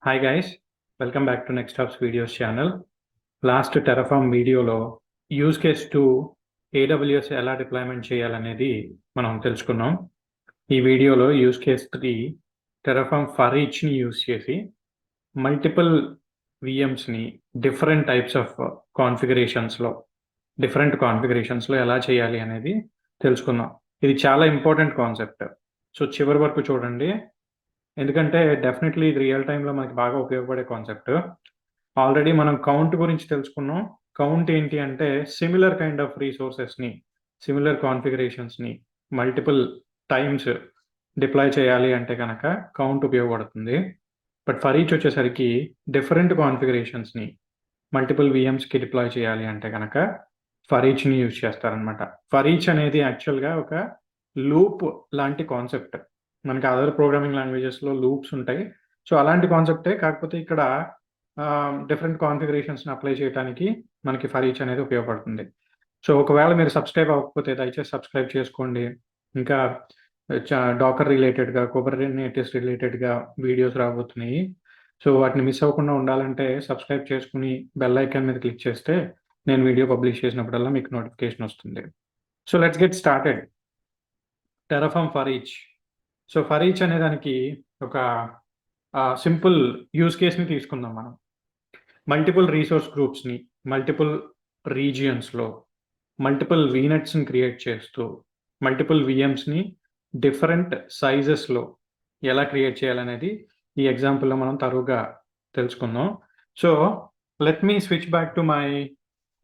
Hi guys, welcome back to NextOps videos channel. Last Terraform వీడియోలో use case to AWS ఎలా deployment చేయాలనేది మనం తెలుసుకున్నాం. ఈ వీడియోలో యూజ్ కేస్ 3 టెరఫామ్ ఫరీచ్ని యూజ్ చేసి మల్టిపుల్ VMస్ని డిఫరెంట్ టైప్స్ ఆఫ్ కాన్ఫిగరేషన్స్లో ఎలా చేయాలి అనేది తెలుసుకుందాం. ఇది చాలా ఇంపార్టెంట్ కాన్సెప్ట్. సో చివరి వరకు చూడండి, ఎందుకంటే డెఫినెట్లీ ఇది రియల్ టైంలో మనకి బాగా ఉపయోగపడే కాన్సెప్ట్. ఆల్రెడీ మనం కౌంట్ గురించి తెలుసుకున్నాం. కౌంట్ ఏంటి అంటే సిమిలర్ కైండ్ ఆఫ్ రీసోర్సెస్ని, సిమిలర్ కాన్ఫిగరేషన్స్ని మల్టిపుల్ టైమ్స్ డిప్లాయ్ చేయాలి అంటే కనుక కౌంట్ ఉపయోగపడుతుంది. బట్ ఫర్ ఈచ్ వచ్చేసరికి డిఫరెంట్ కాన్ఫిగరేషన్స్ని మల్టిపుల్ VMస్కి డిప్లాయ్ చేయాలి అంటే కనుక ఫర్ ఈచ్ని యూజ్ చేస్తారనమాట. ఫర్ ఈచ్ అనేది యాక్చువల్గా ఒక లూప్ లాంటి కాన్సెప్ట్. మనకి అదర్ ప్రోగ్రామింగ్ లాంగ్వేజెస్లో లూప్స్ ఉంటాయి. సో అలాంటి కాన్సెప్టే, కాకపోతే ఇక్కడ డిఫరెంట్ కాన్ఫిగరేషన్స్ని అప్లై చేయడానికి మనకి ఫర్ ఈచ్ అనేది ఉపయోగపడుతుంది. సో ఒకవేళ మీరు సబ్స్క్రైబ్ అవ్వకపోతే దయచేసి సబ్స్క్రైబ్ చేసుకోండి. ఇంకా డాకర్ రిలేటెడ్గా, కుబర్నెటిస్ రిలేటెడ్గా వీడియోస్ రాబోతున్నాయి. సో వాటిని మిస్ అవ్వకుండా ఉండాలంటే సబ్స్క్రైబ్ చేసుకుని బెల్ ఐకాన్ మీద క్లిక్ చేస్తే నేను వీడియో పబ్లిష్ చేసినప్పుడల్లా మీకు నోటిఫికేషన్ వస్తుంది. So let's get started. Terraform for each. So for each అనే దానికి ఒక సింపుల్ యూజ్ కేస్ని తీసుకుందాం మనం. మల్టిపుల్ రీసోర్స్ గ్రూప్స్ని మల్టిపుల్ రీజియన్స్లో మల్టిపుల్ వీనెట్స్ని క్రియేట్ చేస్తూ మల్టిపుల్ VMస్ని డిఫరెంట్ సైజెస్లో ఎలా క్రియేట్ చేయాలనేది ఈ ఎగ్జాంపుల్లో మనం తరువుగా తెలుసుకుందాం. So let me switch back to my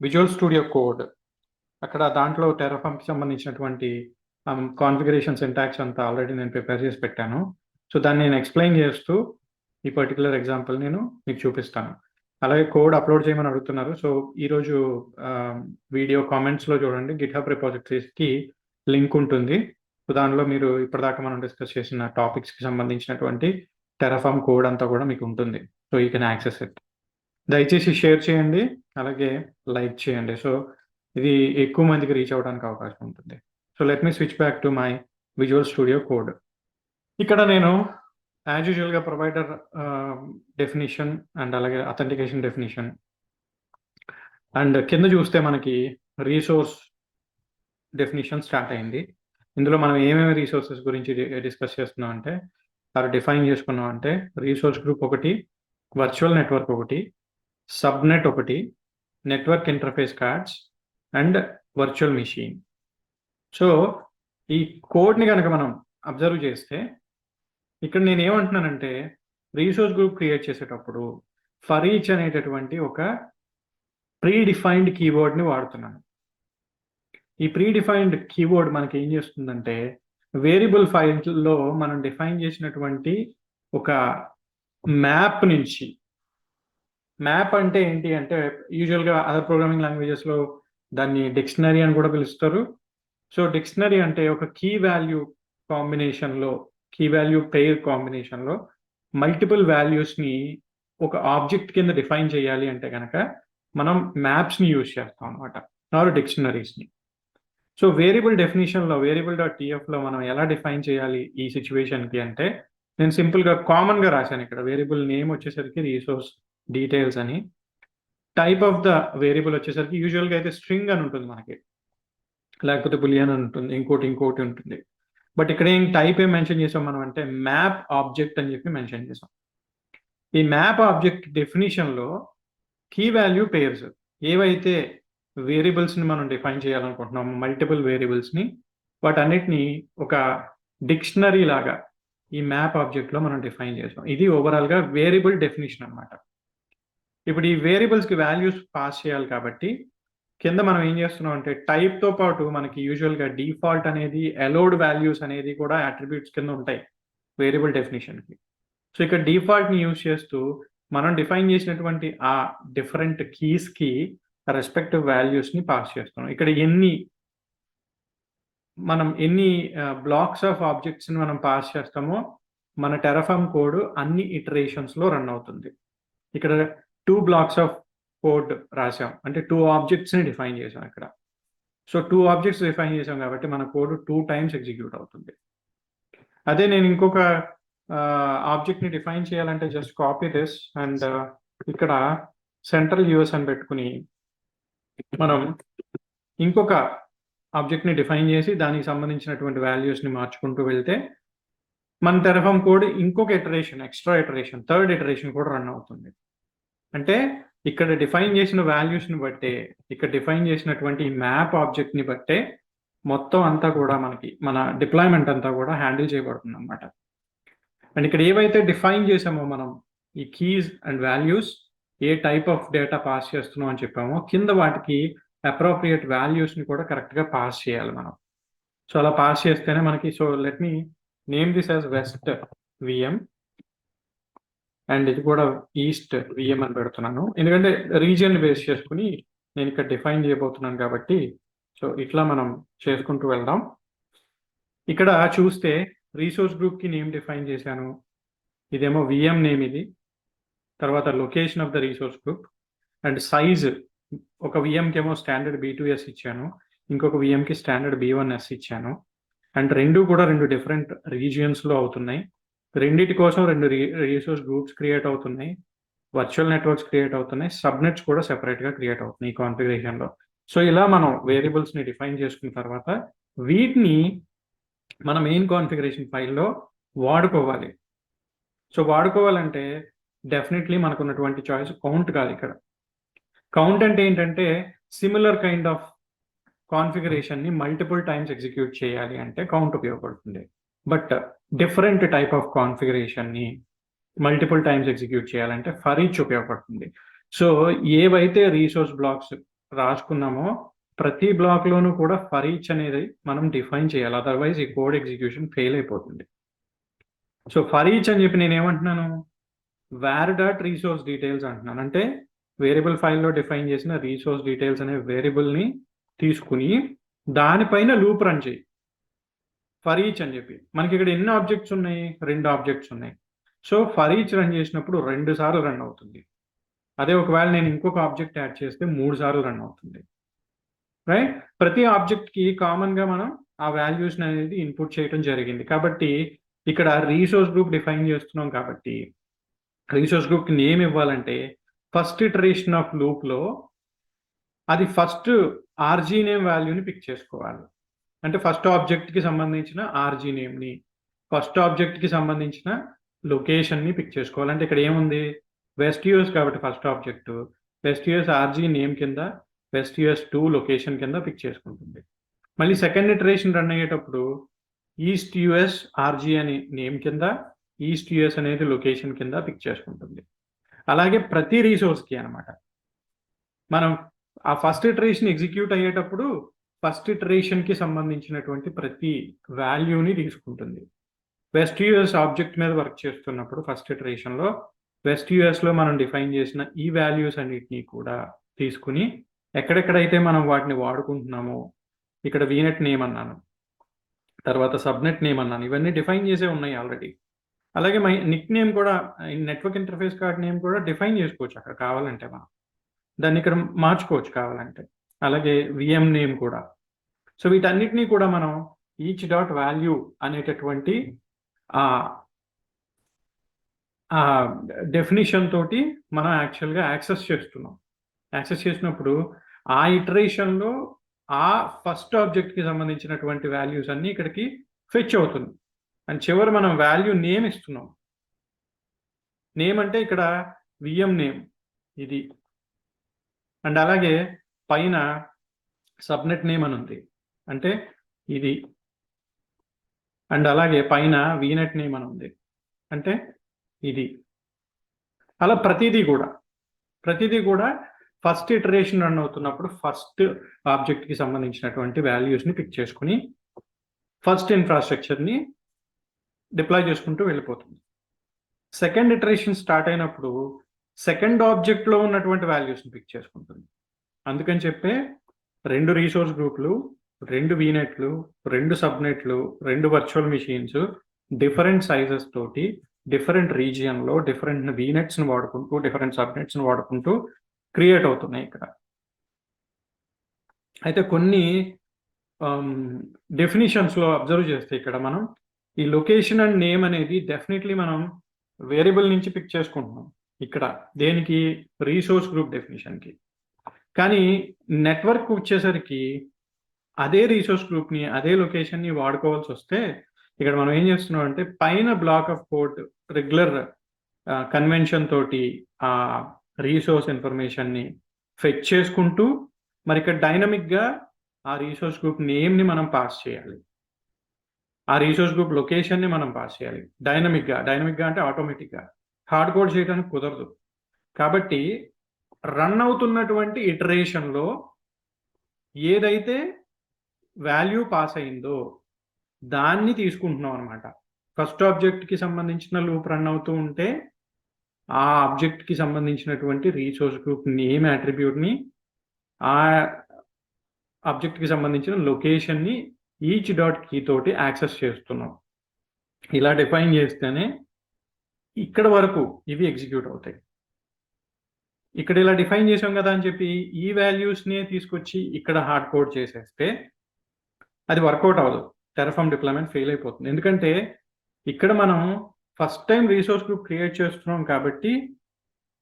Visual Studio Code. అక్కడ దాంట్లో టెరఫామ్కి సంబంధించినటువంటి కాన్ఫిగరేషన్ సింటాక్స్ అంతా ఆల్రెడీ నేను ప్రిపేర్ చేసి పెట్టాను. సో దాన్ని నేను ఎక్స్ప్లెయిన్ చేస్తూ ఈ పర్టికులర్ ఎగ్జాంపుల్ నేను మీకు చూపిస్తాను. అలాగే కోడ్ అప్లోడ్ చేయమని అడుగుతున్నారు. సో ఈరోజు వీడియో కామెంట్స్లో చూడండి, గిట్హబ్ రిపాజిటరీస్కి లింక్ ఉంటుంది. సో దానిలో మీరు ఇప్పటిదాకా మనం డిస్కస్ చేసిన టాపిక్స్కి సంబంధించినటువంటి టెరఫామ్ కోడ్ అంతా కూడా మీకు ఉంటుంది. So you can access it. దయచేసి షేర్ చేయండి, అలాగే లైక్ చేయండి. సో ఇది ఎక్కువ మందికి రీచ్ అవ్వడానికి అవకాశం ఉంటుంది. So let me switch back to my Visual Studio code. ఇక్కడ నేను యాజ్ యూజువల్గా ప్రొవైడర్ డెఫినిషన్ అండ్ అలాగే అథెంటికేషన్ డెఫినిషన్ అండ్ కింద చూస్తే మనకి రీసోర్స్ డెఫినిషన్ స్టార్ట్ అయింది. ఇందులో మనం ఏమేమి రీసోర్సెస్ గురించి డిస్కస్ చేస్తున్నాం అంటే, అలా డిఫైన్ చేసుకున్నాం అంటే రీసోర్స్ గ్రూప్ ఒకటి, వర్చువల్ నెట్వర్క్ ఒకటి, సబ్నెట్ ఒకటి, network interface cards and virtual machine. So ఈ కోడ్ని కనుక మనం అబ్జర్వ్ చేస్తే ఇక్కడ నేను ఏమంటున్నానంటే రీసోర్స్ గ్రూప్ క్రియేట్ చేసేటప్పుడు ఫర్ ఈచ్ అనేటటువంటి ఒక ప్రీ డిఫైన్డ్ కీవర్డ్ని వాడుతున్నాను. ఈ ప్రీ డిఫైన్డ్ కీవర్డ్ మనకి ఏం చేస్తుందంటే వేరియబుల్ ఫైల్లో మనం డిఫైన్ చేసినటువంటి ఒక మ్యాప్ నుంచి, మ్యాప్ అంటే ఏంటి అంటే యూజువల్గా అదర్ ప్రోగ్రామింగ్ లాంగ్వేజెస్లో దాన్ని డిక్షనరీ అని కూడా పిలుస్తారు. సో డిక్షనరీ అంటే ఒక కీ వాల్యూ కాంబినేషన్లో, కీ వాల్యూ పెయిర్ కాంబినేషన్లో మల్టిపుల్ వాల్యూస్ని ఒక ఆబ్జెక్ట్ కింద డిఫైన్ చేయాలి అంటే కనుక మనం మ్యాప్స్ని యూజ్ చేస్తాం అనమాట, ఆర్ డిక్షనరీస్ని. సో వేరియబుల్ డెఫినేషన్లో వేరియబుల్.tfలో మనం ఎలా డిఫైన్ చేయాలి ఈ సిచ్యువేషన్కి అంటే నేను సింపుల్గా కామన్గా రాశాను. ఇక్కడ వేరియబుల్ నేమ్ వచ్చేసరికి రీసోర్స్ డీటెయిల్స్ అని, టైప్ ఆఫ్ ద వేరియబుల్ వచ్చేసరికి యూజువల్గా అయితే స్ట్రింగ్ అని ఉంటుంది మనకి, లేకపోతే బులియన్ అని ఉంటుంది, ఇంకోటి ఉంటుంది. బట్ ఇక్కడ టైప్ ఏం మెన్షన్ చేసాం మనం అంటే మ్యాప్ ఆబ్జెక్ట్ అని చెప్పి మెన్షన్ చేసాం. ఈ మ్యాప్ ఆబ్జెక్ట్ డెఫినేషన్లో కీ వాల్యూ పేర్స్ ఏవైతే వేరియబుల్స్ని మనం డిఫైన్ చేయాలనుకుంటున్నాము, మల్టిపుల్ వేరియబుల్స్ని, వాటన్నిటిని ఒక డిక్షనరీ లాగా ఈ మ్యాప్ ఆబ్జెక్ట్లో మనం డిఫైన్ చేసాం. ఇది ఓవరాల్గా వేరియబుల్ డెఫినేషన్ అనమాట. ఇప్పుడు ఈ వేరియబుల్స్కి వాల్యూస్ పాస్ చేయాలి కాబట్టి కింద మనం ఏం చేస్తున్నాం అంటే టైప్తో పాటు మనకి యూజువల్గా డిఫాల్ట్ అనేది, అలౌడ్ వాల్యూస్ అనేది కూడా అట్రిబ్యూట్స్ కింద ఉంటాయి వేరియబుల్ డెఫినేషన్కి. సో ఇక్కడ డిఫాల్ట్ని యూజ్ చేస్తూ మనం డిఫైన్ చేసినటువంటి ఆ డిఫరెంట్ కీస్కి రెస్పెక్టివ్ వాల్యూస్ని పాస్ చేస్తున్నాం. ఇక్కడ ఎన్ని బ్లాక్స్ ఆఫ్ ఆబ్జెక్ట్స్ని మనం పాస్ చేస్తామో మన టెరఫామ్ కోడ్ అన్ని ఇటరేషన్స్లో రన్ అవుతుంది. ఇక్కడ 2 బ్లాక్స్ ఆఫ్ కోడ్ రాసాం అంటే 2 ఆబ్జెక్ట్స్ని డిఫైన్ చేసాం ఇక్కడ. సో 2 ఆబ్జెక్ట్స్ డిఫైన్ చేసాం కాబట్టి మన కోడ్ 2 టైమ్స్ ఎగ్జిక్యూట్ అవుతుంది. అదే నేను ఇంకొక ఆబ్జెక్ట్ని డిఫైన్ చేయాలంటే జస్ట్ కాపీ దిస్ అండ్ ఇక్కడ సెంట్రల్ యూఎస్ అని పెట్టుకుని మనం ఇంకొక ఆబ్జెక్ట్ని డిఫైన్ చేసి దానికి సంబంధించినటువంటి వాల్యూస్ని మార్చుకుంటూ వెళ్తే మన టెరఫార్మ్ కోడ్ ఇంకొక iteration, extra iteration, third iteration కూడా రన్ అవుతుంది. అంటే ఇక్కడ డిఫైన్ చేసిన వాల్యూస్ని బట్టే, ఇక్కడ డిఫైన్ చేసినటువంటి మ్యాప్ ఆబ్జెక్ట్ని బట్టే మొత్తం అంతా కూడా మనకి మన డిప్లాయ్మెంట్ అంతా కూడా హ్యాండిల్ చేయబడుతుంది అనమాట. అండ్ ఇక్కడ ఏవైతే డిఫైన్ చేసామో మనం ఈ keys and values A type of data pass చేస్తున్నాం అని చెప్పామో కింద వాటికి అప్రోప్రియేట్ వాల్యూస్ని కూడా కరెక్ట్గా పాస్ చేయాలి మనం. సో అలా పాస్ చేస్తేనే మనకి, so let me name this as west VM and ఇది కూడా ఈస్ట్ విఎం అని పెడుతున్నాను, ఎందుకంటే రీజియన్ బేస్ చేసుకుని నేను ఇక్కడ డిఫైన్ చేయబోతున్నాను కాబట్టి. సో ఇట్లా మనం చేసుకుంటూ వెళ్దాం. ఇక్కడ చూస్తే రిసోర్స్ గ్రూప్కి నేమ్ డిఫైన్ చేశాను, ఇదేమో విఎం నేమ్, ఇది తర్వాత location of the resource group and size. ఒక విఎంకి ఏమో స్టాండర్డ్ B2S ఇచ్చాను, ఇంకొక విఎంకి స్టాండర్డ్ B1S ఇచ్చాను. అండ్ రెండు కూడా రెండు డిఫరెంట్ రీజియన్స్లో అవుతున్నాయి. రెండింటి కోసం రెండు రిసోర్స్ గ్రూప్స్ క్రియేట్ అవుతున్నాయి, వర్చువల్ నెట్వర్క్స్ క్రియేట్ అవుతున్నాయి, సబ్నెట్స్ కూడా సెపరేట్గా క్రియేట్ అవుతున్నాయి ఈ కాన్ఫిగరేషన్లో. సో ఇలా మనం వేరియబుల్స్ని డిఫైన్ చేసుకున్న తర్వాత వీటిని మన మెయిన్ కాన్ఫిగరేషన్ ఫైల్లో వాడుకోవాలి. సో వాడుకోవాలంటే డెఫినెట్లీ మనకు ఉన్నటువంటి చాయిస్ కౌంట్ కాదు. ఇక్కడ కౌంట్ అంటే ఏంటంటే సిమిలర్ కైండ్ ఆఫ్ కాన్ఫిగరేషన్ని మల్టిపుల్ టైమ్స్ ఎగ్జిక్యూట్ చేయాలి అంటే కౌంట్ ఉపయోగపడుతుంది. బట్ డిఫరెంట్ టైప్ ఆఫ్ కాన్ఫిగరేషన్ని మల్టిపుల్ టైమ్స్ ఎగ్జిక్యూట్ చేయాలంటే ఫరీచ్ ఉపయోగపడుతుంది. సో ఏవైతే రీసోర్స్ బ్లాక్స్ రాసుకున్నామో ప్రతి బ్లాక్లోనూ కూడా ఫరీచ్ అనేది మనం డిఫైన్ చేయాలి, అదర్వైజ్ ఈ కోడ్ ఎగ్జిక్యూషన్ ఫెయిల్ అయిపోతుంది. సో ఫరీచ్ అని చెప్పి నేను ఏమంటున్నాను, var డాట్ రిసోర్స్ డీటెయిల్స్ అంటున్నాను. అంటే వేరియబుల్ ఫైల్లో డిఫైన్ చేసిన రిసోర్స్ డీటెయిల్స్ అనే వేరియబుల్ని తీసుకుని దానిపైన లూప్ రన్ చేయి ఫరీచ్ అని చెప్పి. మనకి ఇక్కడ ఎన్ని ఆబ్జెక్ట్స్ ఉన్నాయి, 2 ఆబ్జెక్ట్స్ ఉన్నాయి. సో ఫరీచ్ రన్ చేసినప్పుడు 2 సార్లు రన్ అవుతుంది. అదే ఒకవేళ నేను ఇంకొక ఆబ్జెక్ట్ యాడ్ చేస్తే 3 సార్లు రన్ అవుతుంది, రైట్? ప్రతి ఆబ్జెక్ట్కి కామన్గా మనం ఆ వాల్యూస్ అనేది ఇన్పుట్ చేయడం జరిగింది. కాబట్టి ఇక్కడ రీసోర్స్ గ్రూప్ డిఫైన్ చేస్తున్నాం కాబట్టి రీసోర్స్ గ్రూప్కి నేమ్ ఇవ్వాలంటే ఫస్ట్ ఇటరేషన్ ఆఫ్ లూప్లో అది ఫస్ట్ ఆర్జీ నేమ్ వాల్యూని పిక్ చేసుకోవాలి. అంటే ఫస్ట్ ఆబ్జెక్ట్కి సంబంధించిన ఆర్జీ నేమ్ని, ఫస్ట్ ఆబ్జెక్ట్కి సంబంధించిన లొకేషన్ని పిక్ చేసుకోవాలి. అంటే ఇక్కడ ఏముంది, వెస్ట్ యూఎస్ కాబట్టి first object west US RG name కింద వెస్ట్ యూఎస్ 2 లొకేషన్ కింద పిక్ చేసుకుంటుంది. మళ్ళీ సెకండ్ ఇటరేషన్ రన్ అయ్యేటప్పుడు ఈస్ట్ యూఎస్ ఆర్జీ అని నేమ్ కింద ఈస్ట్ యూఎస్ అనేది లొకేషన్ కింద పిక్ చేసుకుంటుంది. అలాగే ప్రతి రీసోర్స్కి అనమాట మనం ఆ ఫస్ట్ ఇటరేషన్ ఎగ్జిక్యూట్ అయ్యేటప్పుడు ఫస్ట్ ఇటరేషన్కి సంబంధించినటువంటి ప్రతి వాల్యూని తీసుకుంటుంది. వెస్ట్ యూఎస్ ఆబ్జెక్ట్ మీద వర్క్ చేస్తున్నప్పుడు ఫస్ట్ ఇటరేషన్లో వెస్ట్ యూఎస్లో మనం డిఫైన్ చేసిన ఈ వాల్యూస్ అన్నిటినీ కూడా తీసుకుని ఎక్కడెక్కడైతే మనం వాటిని వాడుకుంటున్నామో, ఇక్కడ వీనెట్ నేమ్ అన్నాను, తర్వాత సబ్నెట్ నేమ్ అన్నాను, ఇవన్నీ డిఫైన్ చేసే ఉన్నాయి ఆల్రెడీ. అలాగే మై నిక్ నేమ్ కూడా, నెట్వర్క్ ఇంటర్ఫేస్ కార్డ్ నేమ్ కూడా డిఫైన్ చేసుకోవచ్చు అక్కడ కావాలంటే, మనం దాన్ని ఇక్కడ మార్చుకోవచ్చు కావాలంటే. అలాగే విఎం నేమ్ కూడా. సో వీటన్నిటినీ కూడా మనం ఈచ్ డాట్ వాల్యూ అనేటటువంటి డెఫినిషన్ తోటి మనం యాక్చువల్గా యాక్సెస్ చేస్తున్నాం. యాక్సెస్ చేసినప్పుడు ఆ ఇటరేషన్లో ఆ ఫస్ట్ ఆబ్జెక్ట్కి సంబంధించినటువంటి వాల్యూస్ అన్నీ ఇక్కడికి ఫెచ్ అవుతుంది. అండ్ చివరి మనం వాల్యూ నేమ్ ఇస్తున్నాం. నేమ్ అంటే ఇక్కడ విఎం నేమ్ ఇది, అండ్ అలాగే పైన సబ్నెట్ నేమ్ అని ఉంది అంటే ఇది, అండ్ అలాగే పైన వీనెట్ నేమ్ అని ఉంది అంటే ఇది. అలా ప్రతిదీ కూడా ఫస్ట్ ఇటరేషన్ రన్ అవుతున్నప్పుడు ఫస్ట్ ఆబ్జెక్ట్కి సంబంధించినటువంటి వాల్యూస్ని పిక్ చేసుకుని ఫస్ట్ ఇన్ఫ్రాస్ట్రక్చర్ని డిప్లాయ్ చేసుకుంటూ వెళ్ళిపోతుంది. సెకండ్ ఇటరేషన్ స్టార్ట్ అయినప్పుడు సెకండ్ ఆబ్జెక్ట్లో ఉన్నటువంటి వాల్యూస్ని పిక్ చేసుకుంటుంది. అందుకని చెప్పే 2 రీసోర్స్ గ్రూప్లు, 2 వీనెట్లు, 2 సబ్నెట్లు, 2 వర్చువల్ మెషిన్స్ డిఫరెంట్ సైజెస్ తోటి డిఫరెంట్ రీజియన్లో డిఫరెంట్ వీనెట్స్ని వాడుకుంటూ డిఫరెంట్ సబ్నెట్స్ని వాడుకుంటూ క్రియేట్ అవుతున్నాయి ఇక్కడ. అయితే కొన్ని డెఫినిషన్స్లో అబ్జర్వ్ చేస్తే ఇక్కడ మనం ఈ లొకేషన్ అండ్ నేమ్ అనేది డెఫినెట్లీ మనం వేరియబుల్ నుంచి పిక్ చేసుకుంటున్నాం ఇక్కడ దేనికి రీసోర్స్ గ్రూప్ డెఫినేషన్కి. కానీ నెట్వర్క్ వచ్చేసరికి అదే రీసోర్స్ గ్రూప్ని అదే లొకేషన్ని వాడుకోవాల్సి వస్తే ఇక్కడ మనం ఏం చేస్తున్నాం అంటే పైన black of code regular convention తోటి ఆ రీసోర్స్ ఇన్ఫర్మేషన్ని ఫెచ్ చేసుకుంటూ మరి ఇక్కడ డైనమిక్గా ఆ రీసోర్స్ గ్రూప్ నేమ్ని మనం పాస్ చేయాలి, ఆ రీసోర్స్ గ్రూప్ లొకేషన్ని మనం పాస్ చేయాలి డైనమిక్గా అంటే ఆటోమేటిక్గా. హార్డ్ కోడ్ చేయడానికి కుదరదు. కాబట్టి రన్ అవుతున్నటువంటి ఇటరేషన్లో ఏదైతే వాల్యూ పాస్ అయిందో దాన్ని తీసుకుంటున్నాం అనమాట. ఫస్ట్ ఆబ్జెక్ట్కి సంబంధించిన లూప్ రన్ అవుతూ ఉంటే ఆ ఆబ్జెక్ట్కి సంబంధించినటువంటి రీసోర్స్ గ్రూప్ నేమ్ అట్రిబ్యూట్ని ఆ ఆబ్జెక్ట్కి సంబంధించిన లొకేషన్ని ఈచ్ డాట్ కీ తోటి యాక్సెస్ చేస్తున్నాం. ఇలా డిఫైన్ చేస్తేనే ఇక్కడ వరకు ఇవి ఎగ్జిక్యూట్ అవుతాయి. ఇక్కడ ఇలా డిఫైన్ చేసాం కదా అని చెప్పి ఈ వాల్యూస్ని తీసుకొచ్చి ఇక్కడ హార్డ్ కోడ్ చేసేస్తే అది వర్కౌట్ అవ్వదు. టెరఫార్మ్ డిప్లాయ్మెంట్ ఫెయిల్ అయిపోతుంది. ఎందుకంటే ఇక్కడ మనం first time resource group create చేస్తున్నాం కాబట్టి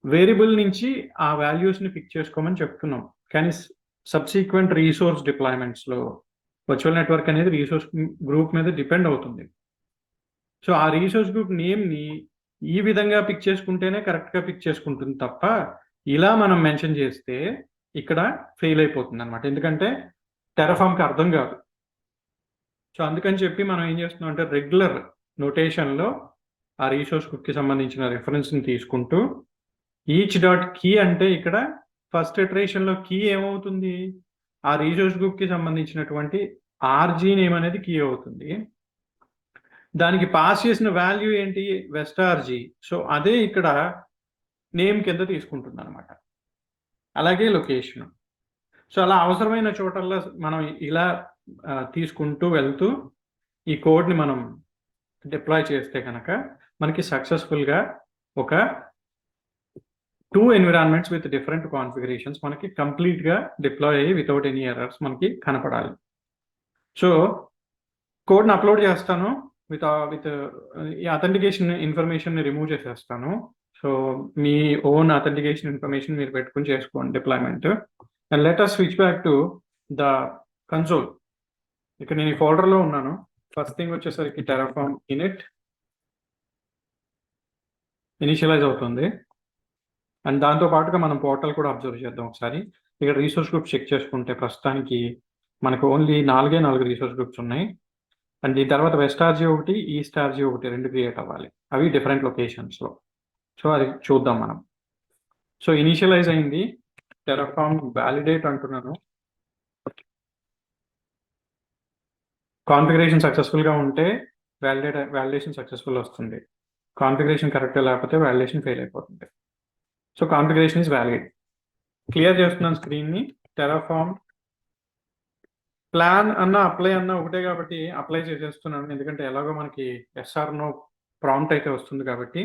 వేరియబుల్ నుంచి ఆ వాల్యూస్ని పిక్ చేసుకోమని చెప్తున్నాం. కానీ సబ్సీక్వెంట్ రీసోర్స్ డిప్లాయ్మెంట్స్లో వర్చువల్ నెట్వర్క్ అనేది రీసోర్స్ గ్రూప్ మీద డిపెండ్ అవుతుంది. సో ఆ రీసోర్స్ గ్రూప్ నేమ్ని ఈ విధంగా పిక్ చేసుకుంటేనే కరెక్ట్గా పిక్ చేసుకుంటుంది తప్ప ఇలా మనం మెన్షన్ చేస్తే ఇక్కడ ఫెయిల్ అయిపోతుంది అనమాట. ఎందుకంటే టెరఫార్మ్కి అర్థం కాదు. సో అందుకని చెప్పి మనం ఏం చేస్తున్నాం అంటే రెగ్యులర్ నోటేషన్లో ఆ రీసోర్స్ గ్రూప్కి సంబంధించిన రెఫరెన్స్ని తీసుకుంటూ ఈచ్ డాట్ కీ అంటే ఇక్కడ ఫస్ట్ ఇటరేషన్లో కీ ఏమవుతుంది, ఆ రీసోర్స్ గ్రూప్కి సంబంధించినటువంటి ఆర్జీ నేమ్ అనేది కీ అవుతుంది. దానికి పాస్ చేసిన వాల్యూ ఏంటి, వెస్ట్ ఆర్జీ. సో అదే ఇక్కడ నేమ్ కింద తీసుకుంటుంది అనమాట. అలాగే లొకేషన్. సో అలా అవసరమైన చోటల్లో మనం ఇలా తీసుకుంటూ వెళ్తూ ఈ కోడ్ని మనం డిప్లాయ్ చేస్తే కనుక మనకి సక్సెస్ఫుల్గా ఒక 2 ఎన్విరాన్మెంట్స్ విత్ డిఫరెంట్ కాన్ఫిగరేషన్స్ మనకి కంప్లీట్గా డిప్లాయ్ అయ్యి వితౌట్ ఎనీ ఎర్రర్స్ మనకి కనపడాలి. సో కోడ్ని అప్లోడ్ చేస్తాను విత్ ఈ అథెంటికేషన్ ఇన్ఫర్మేషన్ని రిమూవ్ చేసేస్తాను. సో మీ ఓన్ అథెంటికేషన్ ఇన్ఫర్మేషన్ మీరు పెట్టుకుని చేసుకోండి deployment. And let us switch back to the console. ఇక్కడ నేను ఈ ఫోల్డర్లో ఉన్నాను. ఫస్ట్ థింగ్ వచ్చేసరికి టెరాఫార్మ్ ఇనిట్ ఇనిషియలైజ్ అవుతుంది. అండ్ దాంతో పాటుగా మనం పోర్టల్ కూడా అబ్జర్వ్ చేద్దాం ఒకసారి. ఇక్కడ రీసోర్స్ గ్రూప్ చెక్ చేసుకుంటే ప్రస్తుతానికి మనకు ఓన్లీ 4 రీసోర్స్ గ్రూప్స్ ఉన్నాయి. అండ్ దీని తర్వాత వెస్ట్ ఆర్జీ ఒకటి, ఈస్ట్ ఆర్జీ ఒకటి, 2 క్రియేట్ అవ్వాలి. అవి డిఫరెంట్ లొకేషన్స్లో. సో అది చూద్దాం మనం. సో ఇనిషియలైజ్ అయింది. టెరాఫార్మ్ వ్యాలిడేట్ అంటున్నాను. కాన్ఫిగరేషన్ సక్సెస్ఫుల్గా ఉంటే వ్యాలిడేషన్ సక్సెస్ఫుల్ వస్తుంది. కాన్ఫిగరేషన్ కరెక్ట్గా లేకపోతే వ్యాలిడేషన్ ఫెయిల్ అయిపోతుంది. So configuration is valid. Clear చేస్తున్నాను స్క్రీన్ని. టెరాఫార్మ్ ప్లాన్ అన్న అప్లై అన్న ఒకటే కాబట్టి అప్లై చేసేస్తున్నాను. ఎందుకంటే ఎలాగో మనకి ఎస్ఆర్నో ప్రాంప్ట్ అయితే వస్తుంది కాబట్టి.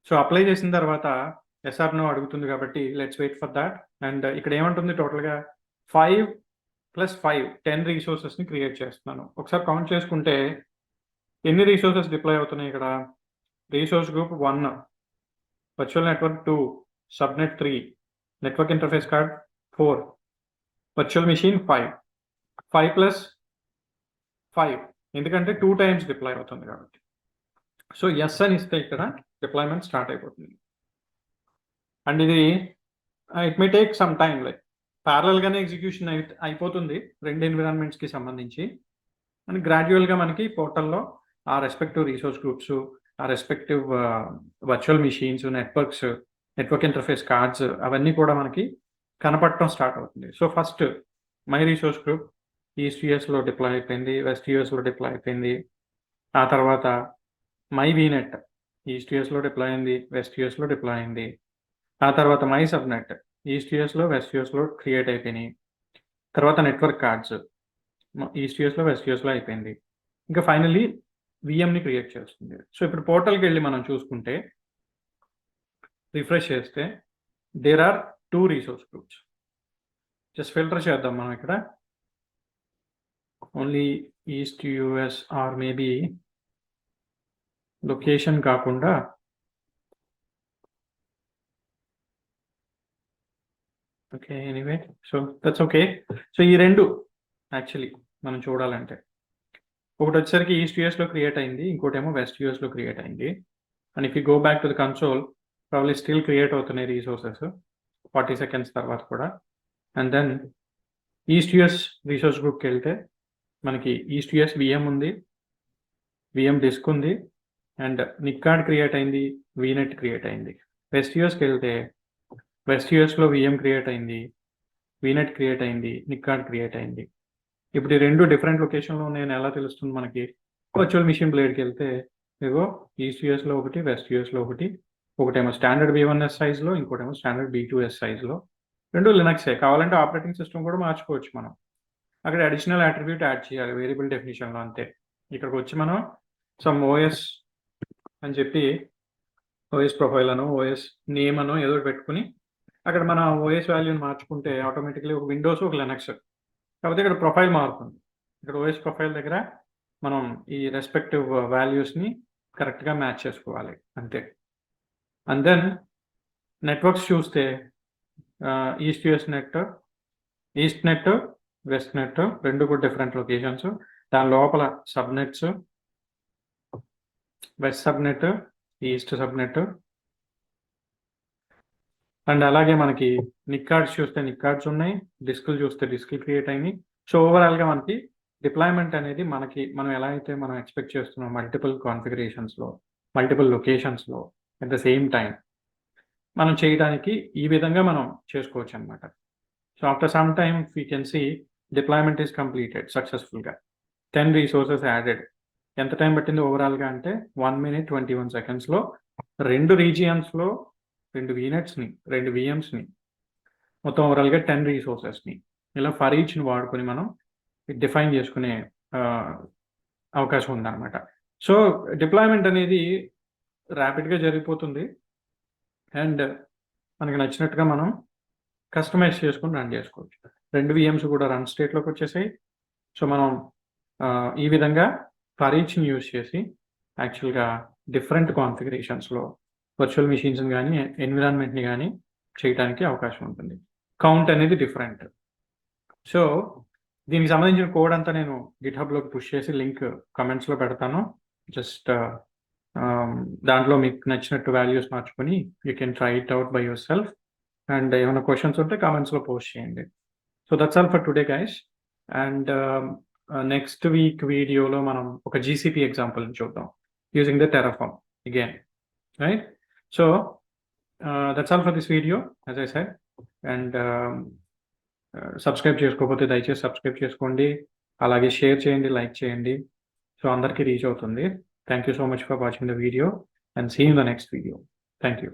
సో అప్లై చేసిన తర్వాత ఎస్ఆర్నో అడుగుతుంది కాబట్టి let's wait for that. And ఇక్కడ ఏమంటుంది టోటల్గా 5 + 5 10 రీసోర్సెస్ని క్రియేట్ చేస్తున్నాను. ఒకసారి కౌంట్ చేసుకుంటే ఎన్ని రీసోర్సెస్ డిప్లాయ్ అవుతున్నాయి ఇక్కడ. Resource group 1, virtual network 2, subnet 3, network interface card 4, virtual machine 5, 5 + 5 ఎందుకంటే 2 టైమ్స్ డిప్లాయ్ అవుతుంది కాబట్టి. సో ఎస్ అని ఇస్తే ఇక్కడ డిప్లాయ్మెంట్ స్టార్ట్ అయిపోతుంది. అండ్ ఇది it may take some time, like ప్యారలల్గానే ఎగ్జిక్యూషన్ అయిపోతుంది 2 ఎన్విరాన్మెంట్స్కి సంబంధించి. అండ్ గ్రాడ్యువల్గా మనకి పోర్టల్లో ఆ రెస్పెక్టివ్ రీసోర్స్ గ్రూప్స్, ఆ respective virtual machines, networks, network interface cards అవన్నీ కూడా మనకి కనపడటం స్టార్ట్ అవుతుంది. So first my resource group east యూఎస్లో డిప్లాయ్ అయిపోయింది, వెస్ట్ యూఎస్లో డిప్లాయ్ అయిపోయింది. ఆ తర్వాత మై వీనెట్ ఈస్ట్ యూఎస్లో డిప్లాయ్ అయింది, వెస్ట్ యూఎస్లో డిప్లాయ్ అయింది. ఆ తర్వాత మై సబ్నెట్ ఈస్ట్ యూఎస్లో వెస్ట్ యూఎస్లో క్రియేట్ అయిపోయినాయి. తర్వాత నెట్వర్క్ కార్డ్స్ ఈస్ట్ యూఎస్లో వెస్ట్ యూఎస్లో అయిపోయింది. ఇంకా ఫైనల్లీ విఎంని క్రియేట్ చేస్తుంది. సో ఇప్పుడు పోర్టల్కి వెళ్ళి మనం చూసుకుంటే రిఫ్రెష్ చేస్తే there are 2 resource groups. Just filter చేద్దాం మనం ఇక్కడ. Only east US or maybe location కాకుండా okay anyway so that's okay. So ఈ రెండు యాక్చువల్లీ మనం చూడాలంటే ఒకటి వచ్చేసరికి ఈస్ట్ యూఎస్లో క్రియేట్ అయింది, ఇంకోటేమో వెస్ట్ యూఎస్లో క్రియేట్ అయింది. And if you go back to the console probably still create అవుతున్నాయి రీసోర్సెస్ 40 సెకండ్స్ తర్వాత కూడా. And then east US resource గ్రూప్కి వెళ్తే మనకి ఈస్ట్ యూఎస్ విఎం ఉంది, విఎం డిస్క్ ఉంది, అండ్ నిక్కార్డ్ క్రియేట్ అయింది, వీనెట్ క్రియేట్ అయింది. వెస్ట్ యూఎస్కి వెళ్తే వెస్ట్ యూఎస్లో విఎం క్రియేట్ అయింది, వీనెట్ క్రియేట్ అయింది, నిక్కార్డ్ క్రియేట్ అయింది. ఇప్పుడు ఈ రెండు డిఫరెంట్ లొకేషన్లో నేను ఎలా తెలుస్తుంది మనకి? వర్చువల్ మిషన్ బ్లేడ్కి వెళ్తే ఇగో ఈస్ట్ యూఎస్లో ఒకటి, వెస్ట్ యూఎస్లో ఒకటి, ఒకటేమో స్టాండర్డ్ B1S సైజ్లో, ఇంకోటేమో స్టాండర్డ్ B2S సైజ్లో. రెండు లినక్సే. కావాలంటే ఆపరేటింగ్ సిస్టమ్ కూడా మార్చుకోవచ్చు మనం. అక్కడ అడిషనల్ అట్రిబ్యూట్ యాడ్ చేయాలి వేరియబుల్ డెఫినేషన్లో అంతే. ఇక్కడికి వచ్చి మనం సమ్ ఓఎస్ అని చెప్పి ఓఎస్ ప్రొఫైల్ అనో ఓఎస్ నేమ్ అనో ఏదో పెట్టుకుని అక్కడ మన ఓఎస్ వాల్యూని మార్చుకుంటే ఆటోమేటిక్లీ ఒక విండోస్ ఒక లినక్స్. కాకపోతే ఇక్కడ ప్రొఫైల్ మారుతుంది. ఇక్కడ ఓఎస్ ప్రొఫైల్ దగ్గర మనం ఈ రెస్పెక్టివ్ వాల్యూస్ని కరెక్ట్గా మ్యాచ్ చేసుకోవాలి అంతే. అండ్ దెన్ నెట్వర్క్స్ చూస్తే east US net, east net, west net రెండు కూడా డిఫరెంట్ లొకేషన్స్. దాని లోపల subnets, west subnet, east subnet. And అలాగే మనకి నిక్కార్డ్స్ చూస్తే నిక్కార్డ్స్ ఉన్నాయి, డిస్కులు చూస్తే డిస్కులు క్రియేట్ అయినాయి. సో ఓవరాల్గా మనకి డిప్లాయ్మెంట్ అనేది మనం ఎలా అయితే మనం ఎక్స్పెక్ట్ చేస్తున్నాం మల్టిపుల్ కాన్ఫిగరేషన్స్లో, మల్టిపుల్ లొకేషన్స్లో అట్ ద సేమ్ టైం మనం చేయడానికి ఈ విధంగా మనం చేసుకోవచ్చు అనమాట. So after some time we can see deployment is completed సక్సెస్ఫుల్గా. 10 రీసోర్సెస్ యాడెడ్. ఎంత టైం పట్టింది ఓవరాల్గా అంటే 1 minute 21 secondsలో 2 రీజియన్స్లో 2 వీనెట్స్ని 2 VMsని మొత్తం ఓవరాల్గా 10 రీసోర్సెస్ని ఇలా ఫర్ ఈచ్ని వాడుకొని మనం డిఫైన్ చేసుకునే అవకాశం ఉందన్నమాట. సో డిప్లాయ్మెంట్ అనేది ర్యాపిడ్గా జరిగిపోతుంది అండ్ మనకి నచ్చినట్టుగా మనం కస్టమైజ్ చేసుకుని రన్ చేసుకోవచ్చు. 2 VMs కూడా రన్ స్టేట్లోకి వచ్చేసాయి. సో మనం ఈ విధంగా ఫర్ ఈచ్ని యూజ్ చేసి యాక్చువల్గా డిఫరెంట్ కాన్ఫిగరేషన్స్లో వర్చువల్ మిషన్స్ని కానీ ఎన్విరాన్మెంట్ని కానీ చేయడానికి అవకాశం ఉంటుంది. కౌంట్ అనేది డిఫరెంట్. సో దీనికి సంబంధించిన కోడ్ అంతా నేను గిట్హబ్లోకి పుష్ చేసి లింక్ కమెంట్స్లో పెడతాను. జస్ట్ దాంట్లో మీకు నచ్చినట్టు వాల్యూస్ మార్చుకొని you can try it out by your self. And ఏమైనా క్వశ్చన్స్ ఉంటే కామెంట్స్లో పోస్ట్ చేయండి. So that's all for today guys. And next week వీడియోలో మనం ఒక GCP ఎగ్జాంపుల్ని చూద్దాం using the Terraform again, right? So that's all for this video as I said. And subscribe చేసుకోకపోతే దయచేసి సబ్స్క్రైబ్ చేసుకోండి, అలాగే షేర్ చేయండి, లైక్ చేయండి. సో అందరికీ రీచ్ అవుతుంది. Thank you so much for watching the video and see in the next video. Thank you.